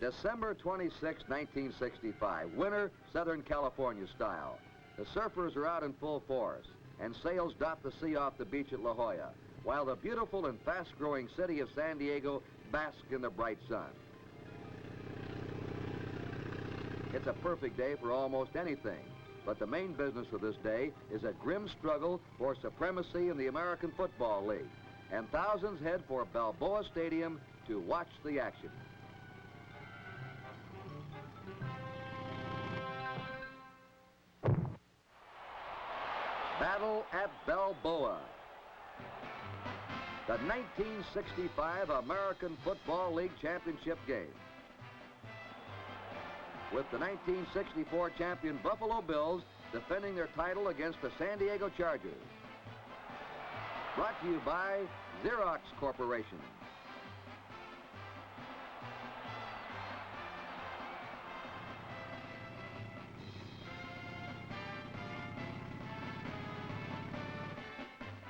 December 26, 1965. Winter, Southern California style. The surfers are out in full force, and sails dot the sea off the beach at La Jolla, while the beautiful and fast-growing city of San Diego basks in the bright sun. It's a perfect day for almost anything, but the main business of this day is a grim struggle for supremacy in the American Football League, and thousands head for Balboa Stadium to watch the action. Battle at Balboa. The 1965 American Football League Championship game. With the 1964 champion Buffalo Bills defending their title against the San Diego Chargers. Brought to you by Xerox Corporation.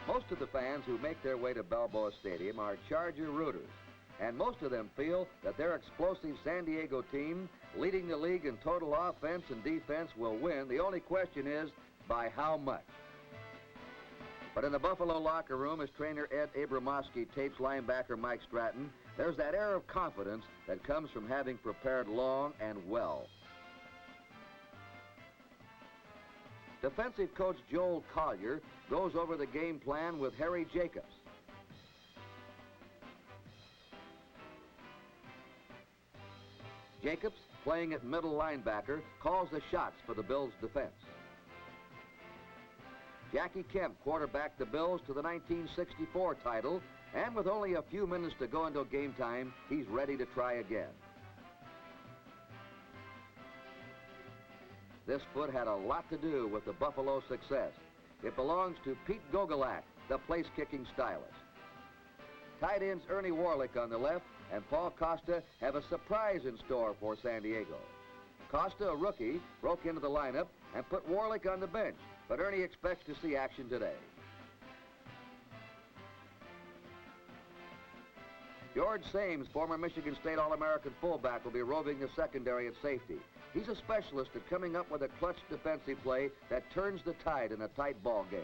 Most of the fans who make their way to Balboa Stadium are Charger rooters, and most of them feel that their explosive San Diego team, leading the league in total offense and defense, will win. The only question is, by how much? But in the Buffalo locker room, as trainer Ed Abramowski tapes linebacker Mike Stratton, there's that air of confidence that comes from having prepared long and well. Defensive coach Joel Collier goes over the game plan with Harry Jacobs. Jacobs, playing at middle linebacker, calls the shots for the Bills' defense. Jackie Kemp quarterbacked the Bills to the 1964 title, and with only a few minutes to go until game time, he's ready to try again. This foot had a lot to do with the Buffalo success. It belongs to Pete Gogolak, the place-kicking stylist. Tight ends Ernie Warlick on the left and Paul Costa have a surprise in store for San Diego. Costa, a rookie, broke into the lineup and put Warlick on the bench, but Ernie expects to see action today. George Sames, former Michigan State All-American fullback, will be roving the secondary at safety. He's a specialist at coming up with a clutch defensive play that turns the tide in a tight ball game.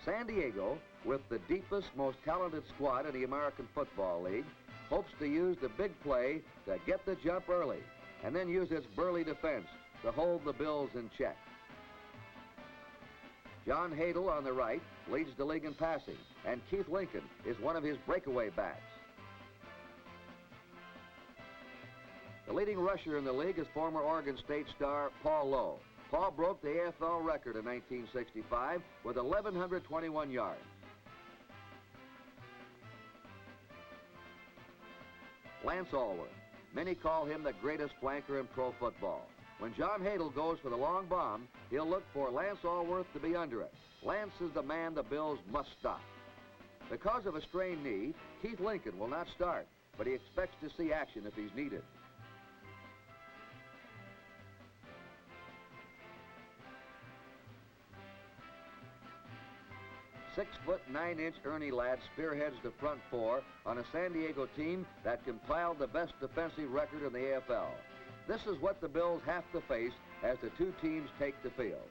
San Diego, with the deepest, most talented squad in the American Football League, hopes to use the big play to get the jump early and then use its burly defense to hold the Bills in check. John Hadel on the right leads the league in passing, and Keith Lincoln is one of his breakaway backs. The leading rusher in the league is former Oregon State star Paul Lowe. Paul broke the AFL record in 1965 with 1,121 yards. Lance Alworth. Many call him the greatest flanker in pro football. When John Hadel goes for the long bomb, he'll look for Lance Alworth to be under it. Lance is the man the Bills must stop. Because of a strained knee, Keith Lincoln will not start, but he expects to see action if he's needed. "6'9" Ernie Ladd spearheads the front four on a San Diego team that compiled the best defensive record in the AFL. This is what the Bills have to face as the two teams take the field.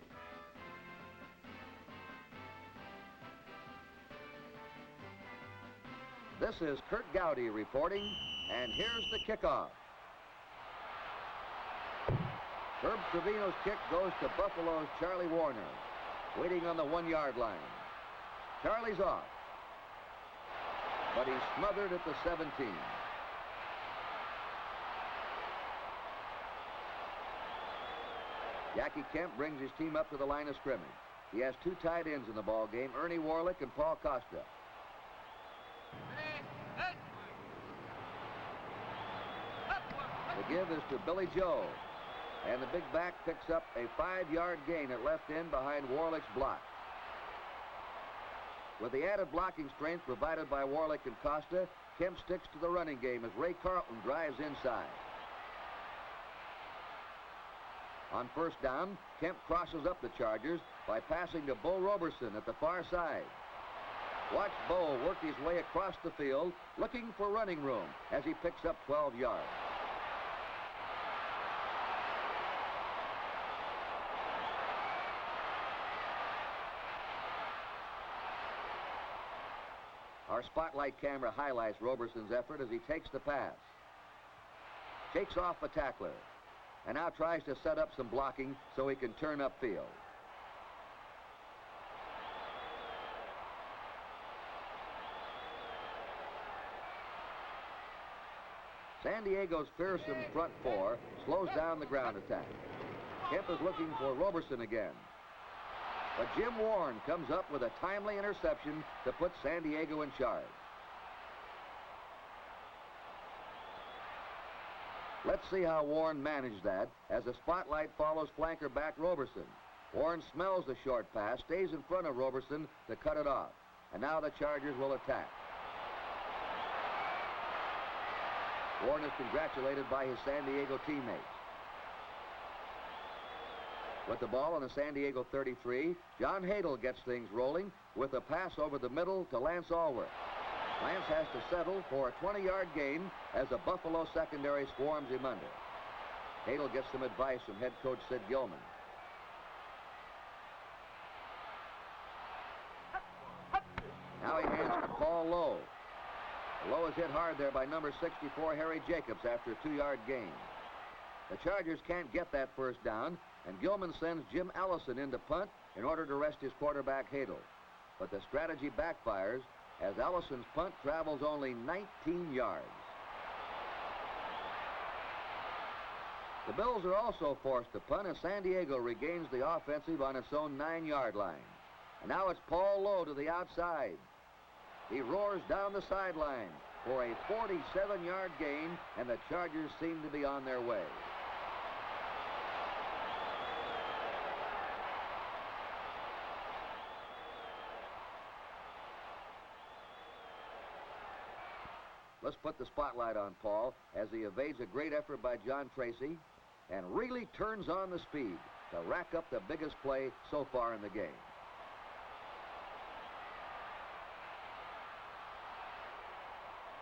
This is Kurt Gowdy reporting, and here's the kickoff. Herb Trevino's kick goes to Buffalo's Charlie Warner, waiting on the 1-yard line. Charlie's off, but he's smothered at the 17. Jackie Kemp brings his team up to the line of scrimmage. He has two tight ends in the ball game, Ernie Warlick and Paul Costa. The give is to Billy Joe, and the big back picks up a 5-yard gain at left end behind Warlick's block. With the added blocking strength provided by Warlick and Costa, Kemp sticks to the running game as Ray Carlton drives inside. On first down, Kemp crosses up the Chargers by passing to Bo Roberson at the far side. Watch Bo work his way across the field, looking for running room as he picks up 12 yards. Our spotlight camera highlights Roberson's effort as he takes the pass. Shakes off the tackler, and now tries to set up some blocking so he can turn upfield. San Diego's fearsome front four slows down the ground attack. Kemp is looking for Roberson again. But Jim Warren comes up with a timely interception to put San Diego in charge. Let's see how Warren managed that as the spotlight follows flanker back Roberson. Warren smells the short pass, stays in front of Roberson to cut it off. And now the Chargers will attack. Warren is congratulated by his San Diego teammates. With the ball on the San Diego 33, John Hadel gets things rolling with a pass over the middle to Lance Allworth. Lance has to settle for a 20-yard gain as the Buffalo secondary swarms him under. Hadel gets some advice from head coach Sid Gilman. Now he hands to Paul Lowe. Lowe is hit hard there by number 64, Harry Jacobs, after a 2-yard gain. The Chargers can't get that first down, and Gilman sends Jim Allison in to punt in order to rest his quarterback Hadel. But the strategy backfires as Allison's punt travels only 19 yards. The Bills are also forced to punt as San Diego regains the offensive on its own 9-yard line. And now it's Paul Lowe to the outside. He roars down the sideline for a 47-yard gain, and the Chargers seem to be on their way. Let's put the spotlight on Paul as he evades a great effort by John Tracy and really turns on the speed to rack up the biggest play so far in the game.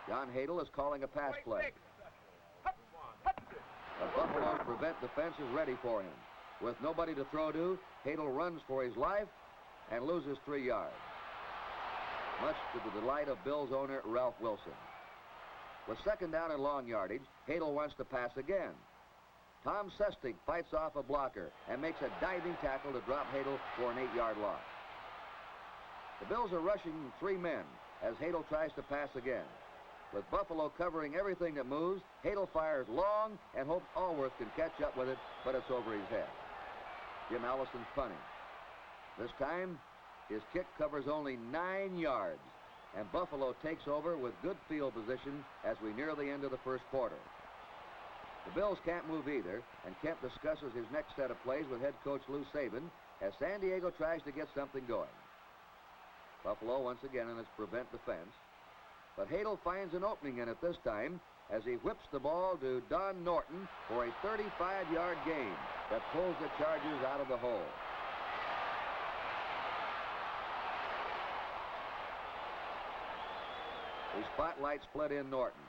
John Hadel is calling a pass play. The Buffalo's prevent defense is ready for him. With nobody to throw to, Hadel runs for his life and loses 3 yards. Much to the delight of Bills owner Ralph Wilson. With second down and long yardage, Hadel wants to pass again. Tom Sestig fights off a blocker and makes a diving tackle to drop Hadel for an 8-yard loss. The Bills are rushing 3 men as Hadel tries to pass again. With Buffalo covering everything that moves, Hadel fires long and hopes Allworth can catch up with it, but it's over his head. Jim Allison's punting. This time, his kick covers only 9 yards, and Buffalo takes over with good field position as we near the end of the first quarter. The Bills can't move either, and Kemp discusses his next set of plays with head coach Lou Saban as San Diego tries to get something going. Buffalo once again in its prevent defense, but Hadel finds an opening in it this time as he whips the ball to Don Norton for a 35-yard gain that pulls the Chargers out of the hole. The spotlight split in Norton.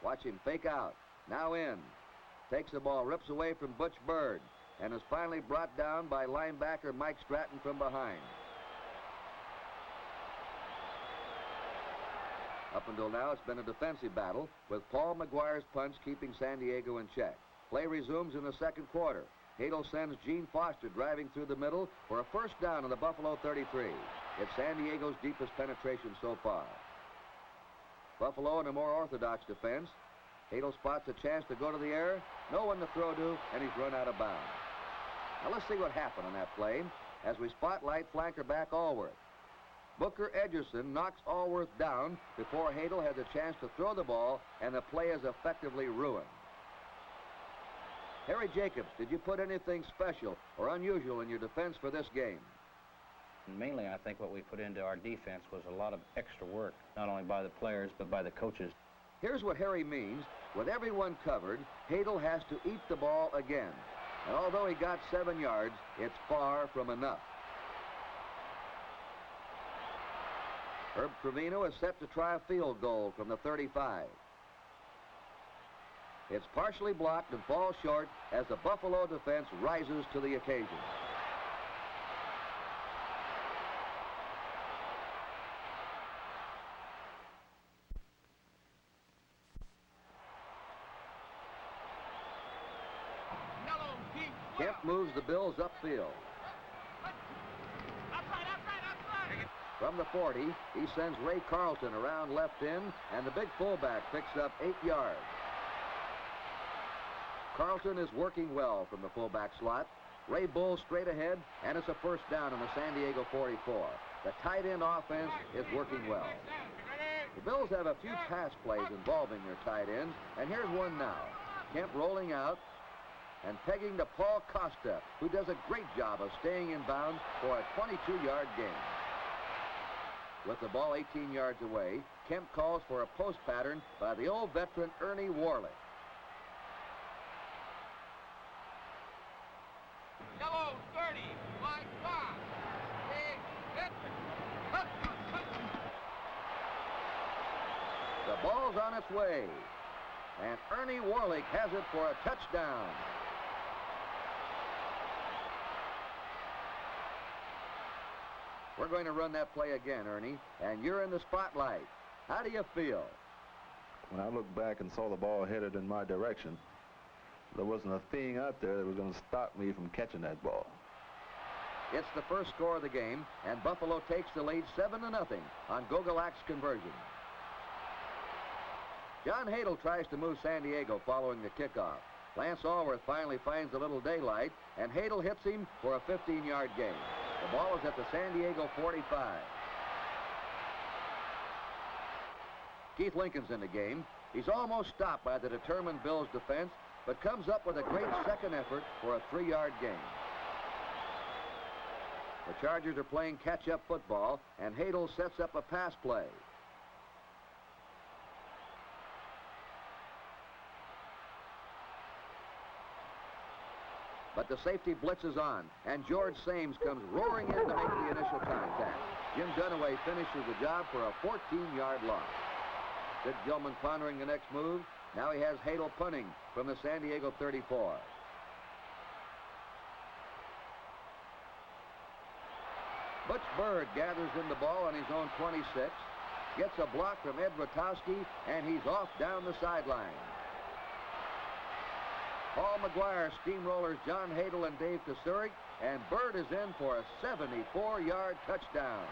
Watch him fake out. Now in. Takes the ball, rips away from Butch Bird, and is finally brought down by linebacker Mike Stratton from behind. Up until now, it's been a defensive battle, with Paul McGuire's punch keeping San Diego in check. Play resumes in the second quarter. Hadel sends Gene Foster driving through the middle for a first down on the Buffalo 33. It's San Diego's deepest penetration so far. Buffalo in a more orthodox defense. Hadel spots a chance to go to the air, no one to throw to, and he's run out of bounds. Now let's see what happened on that play as we spotlight flanker back Allworth. Booker Edgerson knocks Allworth down before Hadel has a chance to throw the ball, and the play is effectively ruined. Harry Jacobs, did you put anything special or unusual in your defense for this game? Mainly, I think what we put into our defense was a lot of extra work, not only by the players, but by the coaches. Here's what Harry means. With everyone covered, Hadel has to eat the ball again. And although he got 7 yards, it's far from enough. Herb Trevino is set to try a field goal from the 35. It's partially blocked and falls short as the Buffalo defense rises to the occasion. Kemp moves the Bills upfield. From the 40, he sends Ray Carlton around left in, and the big fullback picks up 8 yards. Carlton is working well from the fullback slot. Ray Bull straight ahead, and it's a first down in the San Diego 44. The tight end offense is working well. The Bills have a few pass plays involving their tight ends, and here's one now. Kemp rolling out and pegging to Paul Costa, who does a great job of staying in bounds for a 22-yard gain. With the ball 18 yards away, Kemp calls for a post pattern by the old veteran Ernie Warlick. Yellow 30, wide five. The ball's on its way, and Ernie Warlick has it for a touchdown. We're going to run that play again, Ernie, and you're in the spotlight. How do you feel? When I looked back and saw the ball headed in my direction, there wasn't a thing out there that was going to stop me from catching that ball. It's the first score of the game, and Buffalo takes the lead 7-0 on Gogolak's conversion. John Hadel tries to move San Diego following the kickoff. Lance Allworth finally finds a little daylight, and Hadel hits him for a 15-yard gain. The ball is at the San Diego 45. Keith Lincoln's in the game. He's almost stopped by the determined Bills defense, but comes up with a great second effort for a 3-yard gain. The Chargers are playing catch-up football, and Hadel sets up a pass play. But the safety blitz is on, and George Sames comes roaring in to make the initial contact. Jim Dunaway finishes the job for a 14-yard loss. Sid Gilman pondering the next move. Now he has Hadel punting from the San Diego 34. Butch Bird gathers in the ball on his own 26, gets a block from Ed Rotowski, and he's off down the sideline. Paul McGuire steamrollers John Hadel and Dave Kasurik, and Bird is in for a 74-yard touchdown.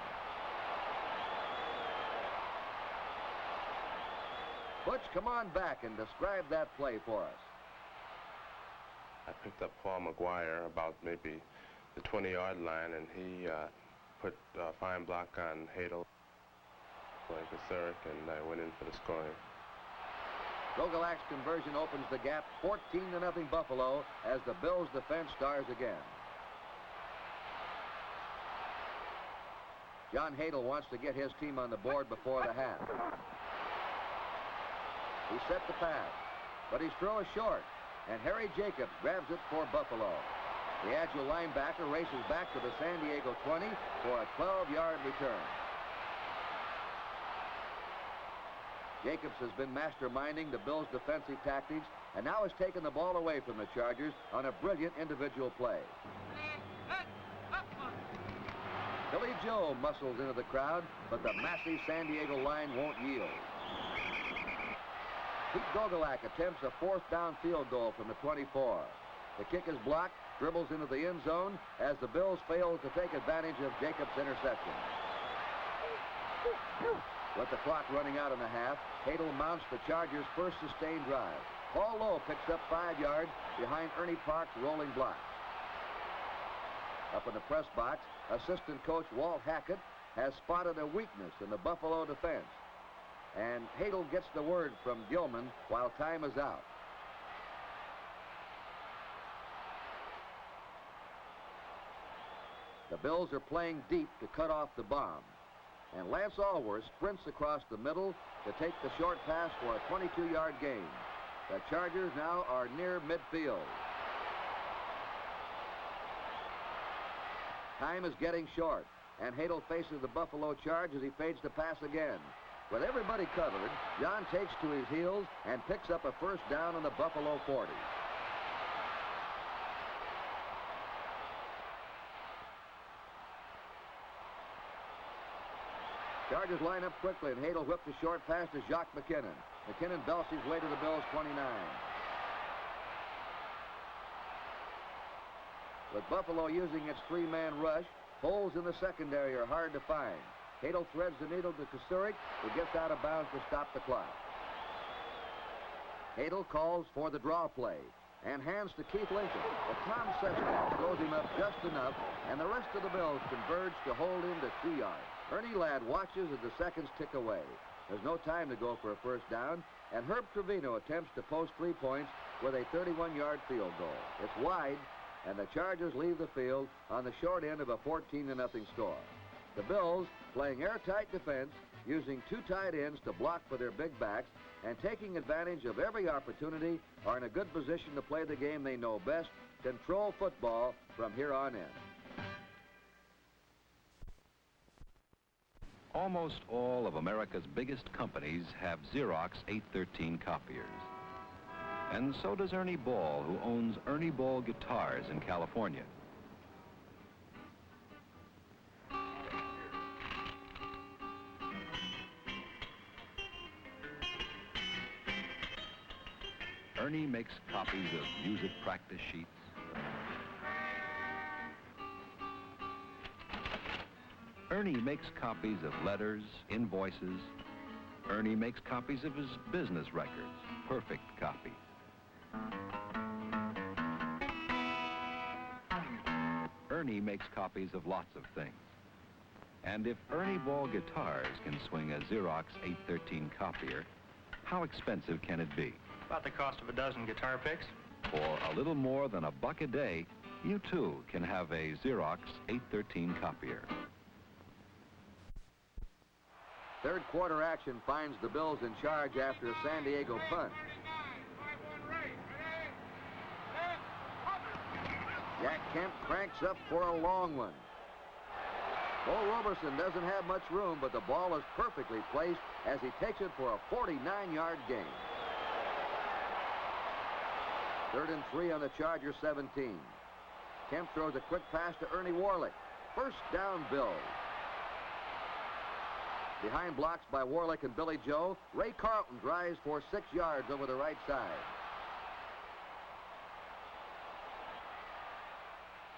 Butch, come on back and describe that play for us. I picked up Paul McGuire about maybe the 20-yard line, and he put a fine block on Hadel and Kasurik, and I went in for the scoring. Gogolak's conversion opens the gap, 14-0 Buffalo, as the Bills' defense stars again. John Hadel wants to get his team on the board before the half. He set the pass, but his throw is short, and Harry Jacobs grabs it for Buffalo. The agile linebacker races back to the San Diego 20 for a 12-yard return. Jacobs has been masterminding the Bills' defensive tactics and now has taken the ball away from the Chargers on a brilliant individual play. Billy Joe muscles into the crowd, but the massive San Diego line won't yield. Pete Gogolak attempts a 4th down field goal from the 24. The kick is blocked, dribbles into the end zone as the Bills fail to take advantage of Jacobs' interception. With the clock running out in the half, Hadel mounts the Chargers' first sustained drive. Paul Lowe picks up 5 yards behind Ernie Park's rolling block. Up in the press box, assistant coach Walt Hackett has spotted a weakness in the Buffalo defense. And Hadel gets the word from Gilman while time is out. The Bills are playing deep to cut off the bomb. And Lance Allworth sprints across the middle to take the short pass for a 22-yard gain. The Chargers now are near midfield. Time is getting short. and Hadel faces the Buffalo charge as he fades to pass again. With everybody covered, John takes to his heels and picks up a first down on the Buffalo 40. Chargers line up quickly, and Hadel whips a short pass to Jacques McKinnon. McKinnon belts his way to the Bills' 29. With Buffalo using its three-man rush, holes in the secondary are hard to find. Hadel threads the needle to Kasurik, who gets out of bounds to stop the clock. Hadel calls for the draw play and hands to Keith Lincoln. But Tom Sestak throws him up just enough, and the rest of the Bills converge to hold him to 2 yards. Ernie Ladd watches as the seconds tick away. There's no time to go for a first down, and Herb Trevino attempts to post 3 points with a 31-yard field goal. It's wide, and the Chargers leave the field on the short end of a 14-0 score. The Bills, playing airtight defense, using 2 tight ends to block for their big backs, and taking advantage of every opportunity, are in a good position to play the game they know best, control football from here on in. Almost all of America's biggest companies have Xerox 813 copiers. And so does Ernie Ball, who owns Ernie Ball Guitars in California. Ernie makes copies of music practice sheets, Ernie makes copies of letters, invoices. Ernie makes copies of his business records, perfect copies. Ernie makes copies of lots of things. And if Ernie Ball Guitars can swing a Xerox 813 copier, how expensive can it be? About the cost of a dozen guitar picks. For a little more than $1 a day, you too can have a Xerox 813 copier. Third quarter action finds the Bills in charge after a San Diego punt. Jack Kemp cranks up for a long one. Bo Roberson doesn't have much room, but the ball is perfectly placed as he takes it for a 49-yard gain. 3rd and 3 on the Chargers 17. Kemp throws a quick pass to Ernie Warlick. First down, Bills. Behind blocks by Warlick and Billy Joe, Ray Carlton drives for 6 yards over the right side.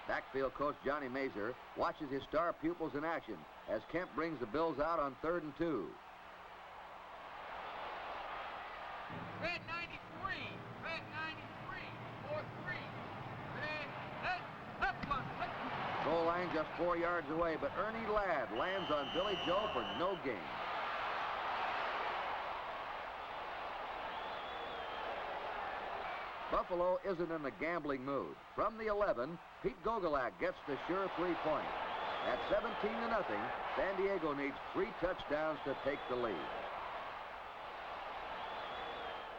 Backfield coach Johnny Mazer watches his star pupils in action as Kemp brings the Bills out on 3rd and 2. Red 93, red 93, 4-3. Red, left one, left one. Goal line just 4 yards away, but Ernie Ladd lands on Billy Joe for no gain. Buffalo isn't in the gambling mood. From the 11, Pete Gogolak gets the sure 3-point. At 17-0, San Diego needs 3 touchdowns to take the lead.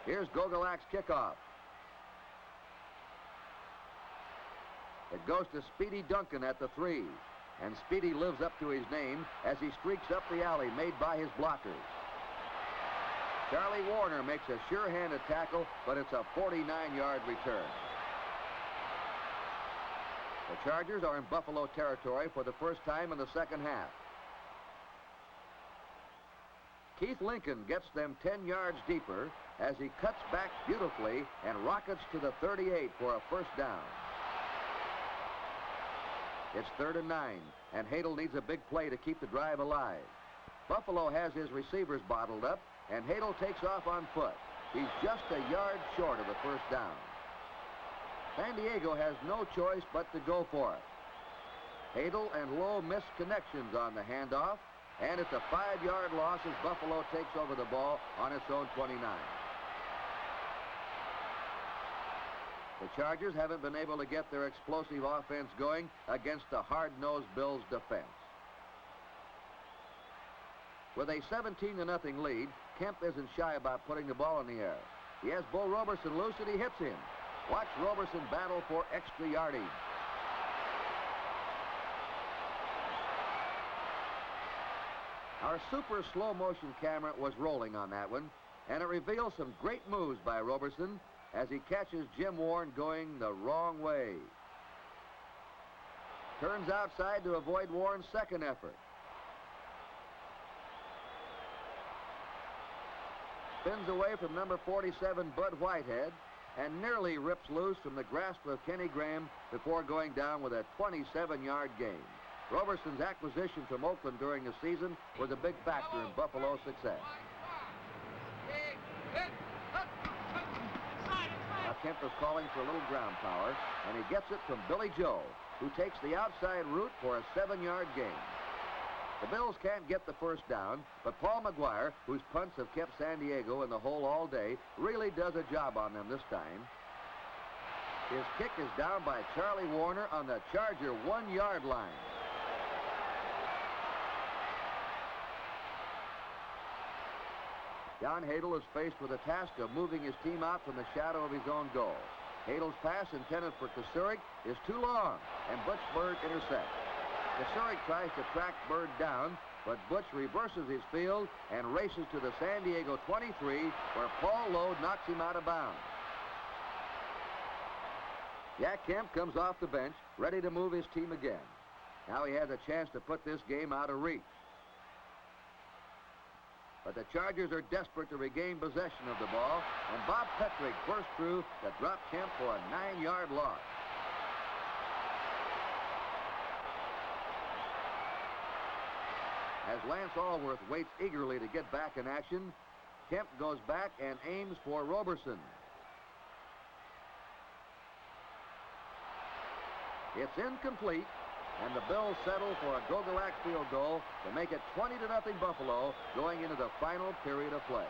Here's Gogolak's kickoff. It goes to Speedy Duncan at the 3, and Speedy lives up to his name as he streaks up the alley made by his blockers. Charlie Warner makes a sure-handed tackle, but it's a 49-yard return. The Chargers are in Buffalo territory for the first time in the second half. Keith Lincoln gets them 10 yards deeper as he cuts back beautifully and rockets to the 38 for a first down. It's 3rd and 9, and Hadel needs a big play to keep the drive alive. Buffalo has his receivers bottled up, and Hadel takes off on foot. He's just a yard short of the first down. San Diego has no choice but to go for it. Hadel and Lowe miss connections on the handoff, and it's a 5-yard loss as Buffalo takes over the ball on its own 29. The Chargers haven't been able to get their explosive offense going against the hard-nosed Bills defense. With a 17-0 lead, Kemp isn't shy about putting the ball in the air. He has Bo Roberson loose and he hits him. Watch Roberson battle for extra yardage. Our super slow motion camera was rolling on that one, and it reveals some great moves by Roberson as he catches Jim Warren going the wrong way. Turns outside to avoid Warren's second effort. Spins away from number 47, Bud Whitehead, and nearly rips loose from the grasp of Kenny Graham before going down with a 27-yard gain. Roberson's acquisition from Oakland during the season was a big factor in Buffalo's success. Now Kemp is calling for a little ground power, and he gets it from Billy Joe, who takes the outside route for a 7-yard gain. The Bills can't get the first down, but Paul McGuire, whose punts have kept San Diego in the hole all day, really does a job on them this time. His kick is down by Charlie Warner on the Charger 1-yard line. John Hadel is faced with the task of moving his team out from the shadow of his own goal. Hadel's pass intended for Kasurik is too long, and Butch Bird intercepts. Kasurik tries to track Bird down, but Butch reverses his field and races to the San Diego 23, where Paul Lowe knocks him out of bounds. Jack Kemp comes off the bench, ready to move his team again. Now he has a chance to put this game out of reach. But the Chargers are desperate to regain possession of the ball, and Bob Petrick burst through to drop Kemp for a 9-yard loss. As Lance Allworth waits eagerly to get back in action, Kemp goes back and aims for Roberson. It's incomplete, and the Bills settle for a Gogolak field goal to make it 20-0 Buffalo going into the final period of play.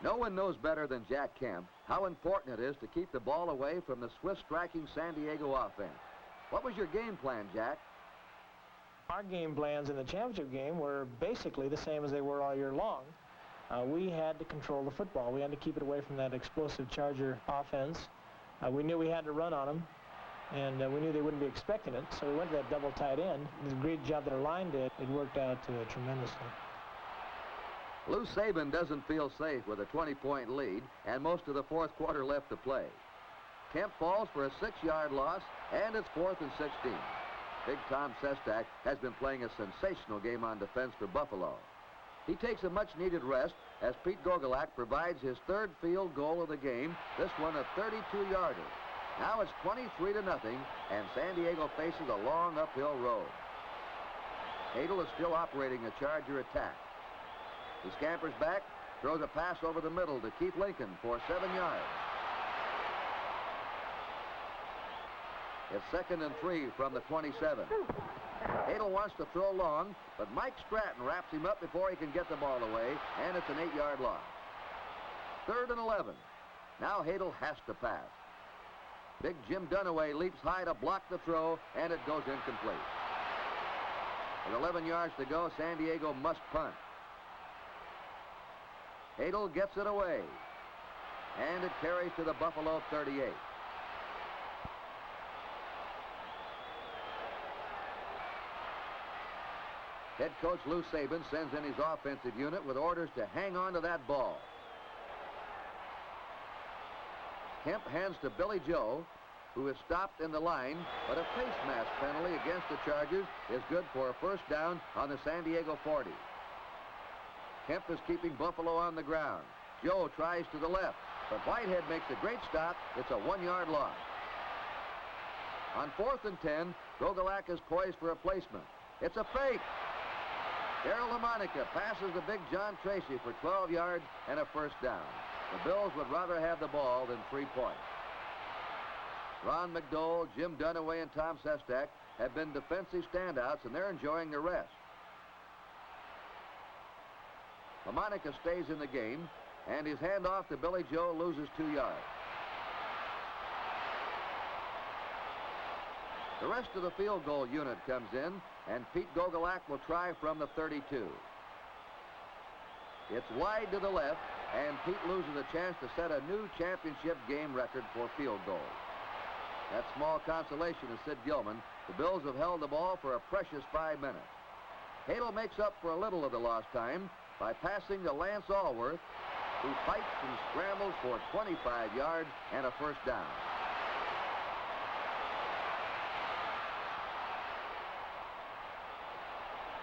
No one knows better than Jack Kemp how important it is to keep the ball away from the swift-striking San Diego offense. What was your game plan, Jack? Our game plans in the championship game were basically the same as they were all year long. We had to control the football. We had to keep it away from that explosive Charger offense. We knew we had to run on them, and we knew they wouldn't be expecting it, so we went to that double tight end. The great job that our line did, it worked out tremendously. Lou Saban doesn't feel safe with a 20-point lead and most of the fourth quarter left to play. Kemp falls for a 6-yard loss, and it's 4th and 16. Big Tom Sestak has been playing a sensational game on defense for Buffalo. He takes a much-needed rest as Pete Gogolak provides his third field goal of the game, this one a 32-yarder. Now it's 23-0, and San Diego faces a long uphill road. Hadel is still operating a Charger attack. He scampers back, throws a pass over the middle to Keith Lincoln for 7 yards. It's 2nd and 3 from the 27. Hadel wants to throw long, but Mike Stratton wraps him up before he can get the ball away, and it's an 8-yard loss. 3rd and 11. Now Hadel has to pass. Big Jim Dunaway leaps high to block the throw, and it goes incomplete. With 11 yards to go, San Diego must punt. Hadel gets it away, and it carries to the Buffalo 38. Head coach Lou Saban sends in his offensive unit with orders to hang on to that ball. Kemp hands to Billy Joe, who is stopped in the line, but a face mask penalty against the Chargers is good for a first down on the San Diego 40. Kemp is keeping Buffalo on the ground. Joe tries to the left, but Whitehead makes a great stop. It's a 1-yard loss. On 4th and 10, Gogolak is poised for a placement. It's a fake. Darryl LaMonica passes the big John Tracy for 12 yards and a first down. The Bills would rather have the ball than 3 points. Ron McDowell, Jim Dunaway, and Tom Sestak have been defensive standouts, and they're enjoying the rest. LaMonica stays in the game, and his handoff to Billy Joe loses 2 yards. The rest of the field goal unit comes in, and Pete Gogolak will try from the 32. It's wide to the left, and Pete loses a chance to set a new championship game record for field goals. That small consolation to Sid Gilman. The Bills have held the ball for a precious 5 minutes. Hadel makes up for a little of the lost time by passing to Lance Allworth, who fights and scrambles for 25 yards and a first down.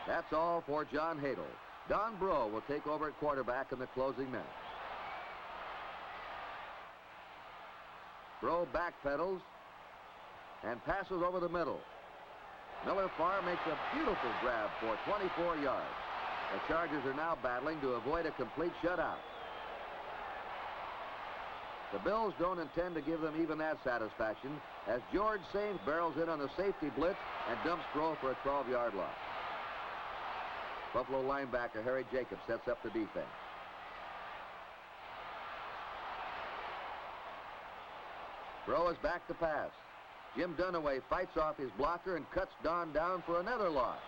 That's all for John Hadel. Don Breaux will take over at quarterback in the closing minutes. Breaux backpedals and passes over the middle. Miller Farr makes a beautiful grab for 24 yards. The Chargers are now battling to avoid a complete shutout. The Bills don't intend to give them even that satisfaction as George Sames barrels in on the safety blitz and dumps Breaux for a 12-yard loss. Buffalo linebacker Harry Jacobs sets up the defense. Breaux is back to pass. Jim Dunaway fights off his blocker and cuts Don down for another loss.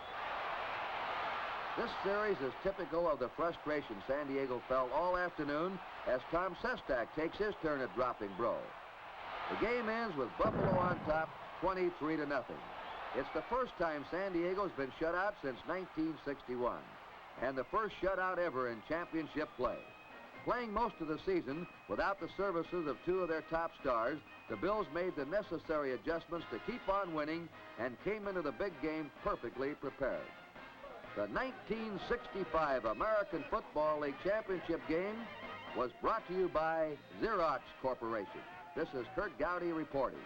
This series is typical of the frustration San Diego felt all afternoon as Tom Sestak takes his turn at dropping Breaux. The game ends with Buffalo on top, 23-0. It's the first time San Diego's been shut out since 1961, and the first shutout ever in championship play. Playing most of the season without the services of two of their top stars, the Bills made the necessary adjustments to keep on winning and came into the big game perfectly prepared. The 1965 American Football League Championship game was brought to you by Xerox Corporation. This is Kurt Gowdy reporting.